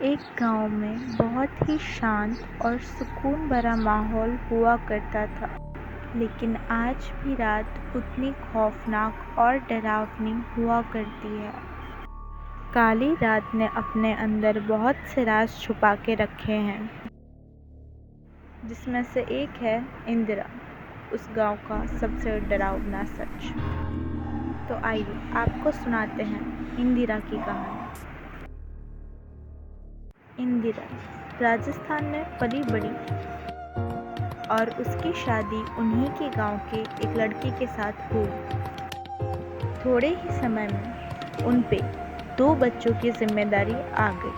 एक गांव में बहुत ही शांत और सुकून भरा माहौल हुआ करता था। लेकिन आज भी रात उतनी खौफनाक और डरावनी हुआ करती है। काली रात ने अपने अंदर बहुत से राज छुपा के रखे हैं, जिसमें से एक है इंदिरा, उस गांव का सबसे डरावना सच। तो आइए आपको सुनाते हैं इंदिरा की कहानी। इंदिरा राजस्थान में पली बड़ी और उसकी शादी उन्हीं के गांव के एक लड़के के साथ हुई। थोड़े ही समय में उन पे 2 बच्चों की जिम्मेदारी आ गई।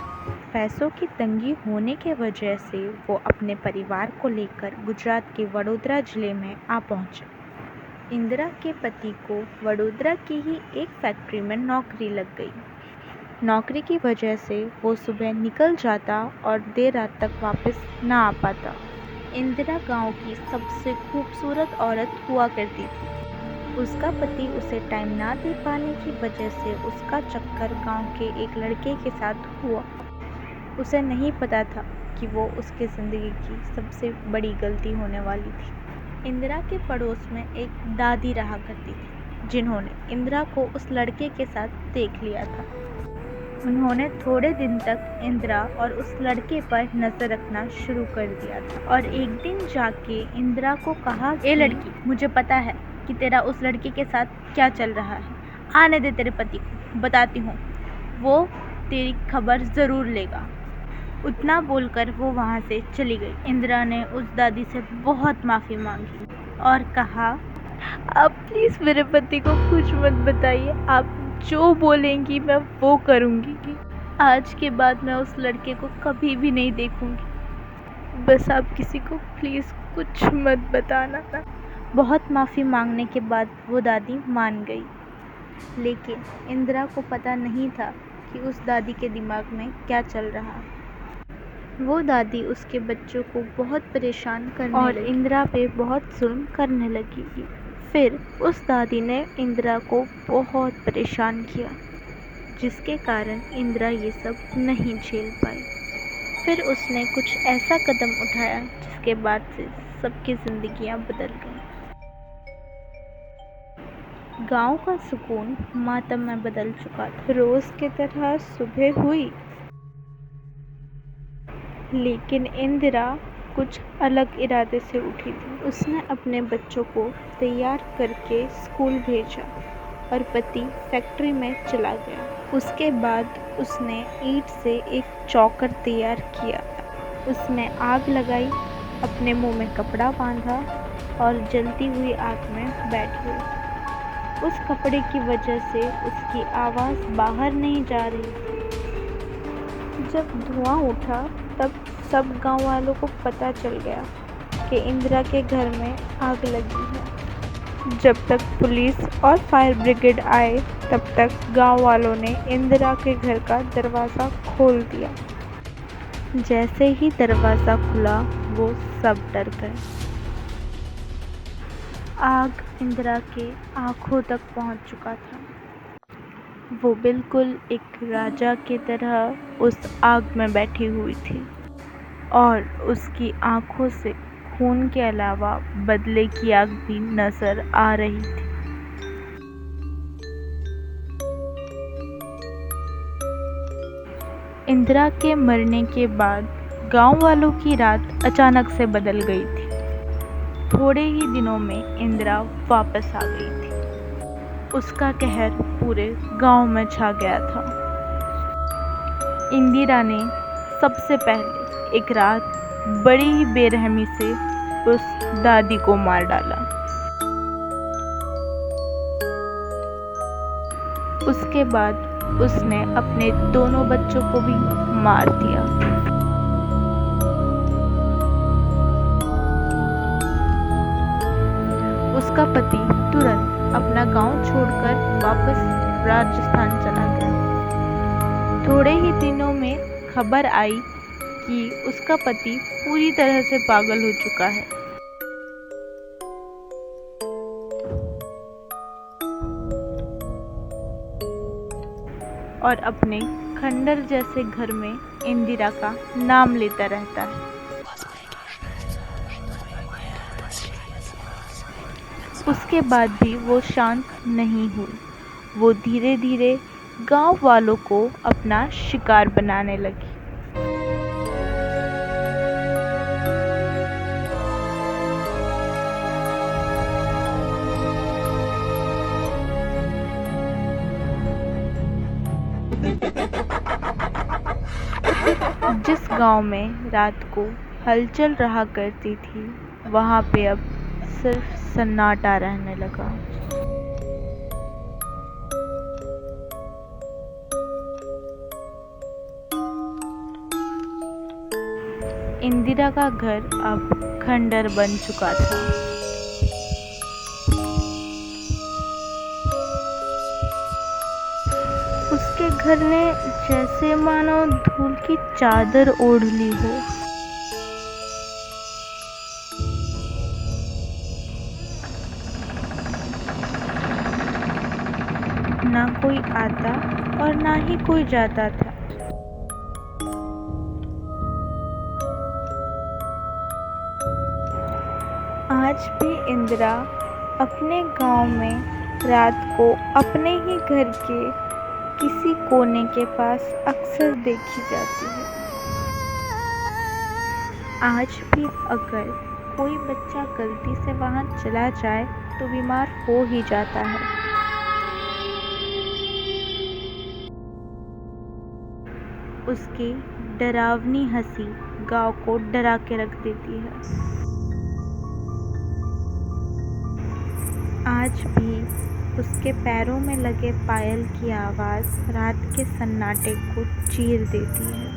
पैसों की तंगी होने के वजह से वो अपने परिवार को लेकर गुजरात के वडोदरा जिले में आ पहुंचे। इंदिरा के पति को वडोदरा की ही एक फैक्ट्री में नौकरी लग गई। नौकरी की वजह से वो सुबह निकल जाता और देर रात तक वापस ना आ पाता। इंदिरा गांव की सबसे खूबसूरत औरत हुआ करती थी। उसका पति उसे टाइम ना दे पाने की वजह से उसका चक्कर गांव के एक लड़के के साथ हुआ। उसे नहीं पता था कि वो उसकी ज़िंदगी की सबसे बड़ी गलती होने वाली थी। इंदिरा के पड़ोस में एक दादी रहा करती थी, जिन्होंने इंदिरा को उस लड़के के साथ देख लिया था। उन्होंने थोड़े दिन तक इंदिरा और उस लड़के पर नज़र रखना शुरू कर दिया था और एक दिन जाके इंदिरा को कहा, ए लड़की, मुझे पता है कि तेरा उस लड़के के साथ क्या चल रहा है। आने दे तेरे पति को, बताती हूँ, वो तेरी खबर ज़रूर लेगा। उतना बोलकर वो वहाँ से चली गई। इंदिरा ने उस दादी से बहुत माफ़ी मांगी और कहा, आप प्लीज़ मेरे पति को कुछ मत बताइए, आप जो बोलेंगी मैं वो करूँगी। आज के बाद मैं उस लड़के को कभी भी नहीं देखूँगी। बस आप किसी को प्लीज़ कुछ मत बताना। बहुत माफ़ी मांगने के बाद वो दादी मान गई, लेकिन इंदिरा को पता नहीं था कि उस दादी के दिमाग में क्या चल रहा है। वो दादी उसके बच्चों को बहुत परेशान करने और इंदिरा पे बहुत जुल्म करने लगी। फिर उस दादी ने इंदिरा को बहुत परेशान किया, जिसके कारण इंदिरा ये सब नहीं झेल पाई। फिर उसने कुछ ऐसा कदम उठाया जिसके बाद से सबकी ज़िंदगियां बदल गईं। गांव का सुकून मातम में बदल चुका था। रोज़ की तरह सुबह हुई, लेकिन इंदिरा कुछ अलग इरादे से उठी थी। उसने अपने बच्चों को तैयार करके स्कूल भेजा और पति फैक्ट्री में चला गया। उसके बाद उसने ईंट से एक चौकर तैयार किया, उसमें आग लगाई, अपने मुंह में कपड़ा बांधा और जलती हुई आग में बैठ गई। उस कपड़े की वजह से उसकी आवाज़ बाहर नहीं जा रही थी। जब धुआं उठा तब सब गांव वालों को पता चल गया कि इंदिरा के घर में आग लगी है। जब तक पुलिस और फायर ब्रिगेड आए तब तक गांव वालों ने इंदिरा के घर का दरवाज़ा खोल दिया। जैसे ही दरवाज़ा खुला वो सब डर गए। आग इंदिरा के आँखों तक पहुंच चुका था। वो बिल्कुल एक राजा की तरह उस आग में बैठी हुई थी और उसकी आँखों से खून के अलावा बदले की आग भी नजर आ रही थी। इंदिरा के मरने के बाद गांव वालों की रात अचानक से बदल गई थी। थोड़े ही दिनों में इंदिरा वापस आ गई थी। उसका कहर पूरे गांव में छा गया था। इंदिरा ने सबसे पहले एक रात बड़ी ही बेरहमी से उस दादी को मार डाला। उसके बाद उसने अपने दोनों बच्चों को भी मार दिया। उसका पति तुरंत अपना गांव छोड़कर वापस राजस्थान चला गया। थोड़े ही दिनों में खबर आई कि उसका पति पूरी तरह से पागल हो चुका है। और अपने खंडर जैसे घर में इंदिरा का नाम लेता रहता है। उसके बाद भी वो शांत नहीं हुई। वो धीरे धीरे गांव वालों को अपना शिकार बनाने लगी। जिस गांव में रात को हलचल रहा करती थी, वहां पे अब सिर्फ सन्नाटा रहने लगा। इंदिरा का घर अब खंडर बन चुका था। उसके घर ने जैसे मानो धूल की चादर ओढ़ ली हो। ना कोई आता और ना ही कोई जाता था। आज भी इंदिरा अपने गांव में रात को अपने ही घर के किसी कोने के पास अक्सर देखी जाती है। आज भी अगर कोई बच्चा गलती से वहां चला जाए तो बीमार हो ही जाता है। उसकी डरावनी हंसी गांव को डरा के रख देती है। आज भी उसके पैरों में लगे पायल की आवाज़ रात के सन्नाटे को चीर देती है।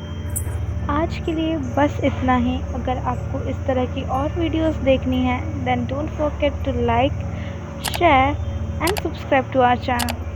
आज के लिए बस इतना ही। अगर आपको इस तरह की और वीडियोस देखनी है, then don't forget to like, share and subscribe to our channel.